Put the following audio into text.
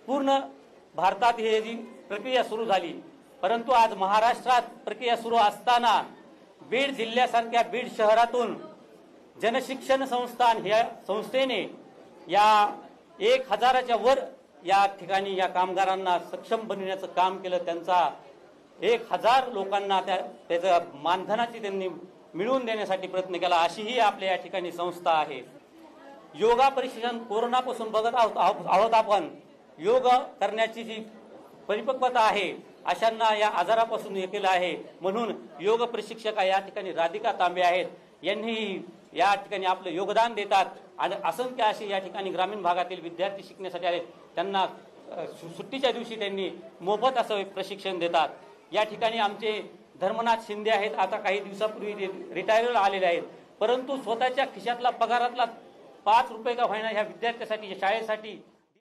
पूर्ण भारतात ही जी प्रक्रिया सुरू झाली, परंतु आज महाराष्ट्रात प्रक्रिया सुरू असताना बीड जिल्ह्यासारख्या बीड शहरातून जनशिक्षण संस्थान या संस्थेने या 1000च्या वर या ठिकाणी या कामगारांना सक्षम बनविण्याचं काम केलं। त्यांचा 1000 लोकांना त्याच्या मानधनाची त्यांनी मिळवून देण्यासाठी प्रयत्न केला। अशी ही आपल्या या ठिकाणी संस्था आहे। योगा प्रशिक्षण कोरोनापासून बघत आहोत आपण, योग करण्याची जी परिपक्वता आहे अशांना या आजारापासून हे केलं आहे। म्हणून योग प्रशिक्षक या ठिकाणी राधिका तांबे आहेत, यांनी या ठिकाणी आपलं योगदान देतात आणि असंख्य असे या ठिकाणी ग्रामीण भागातील विद्यार्थी शिकण्यासाठी आले, त्यांना सुट्टीच्या दिवशी त्यांनी मोफत असं प्रशिक्षण देतात। या ठिकाणी आमचे धर्मनाथ शिंदे आहेत, आता काही दिवसापूर्वी रिटायर आलेले आहेत, परंतु स्वतःच्या खिशातला पगारातला 5 रुपये का होईना ह्या विद्यार्थ्यासाठी शाळेसाठी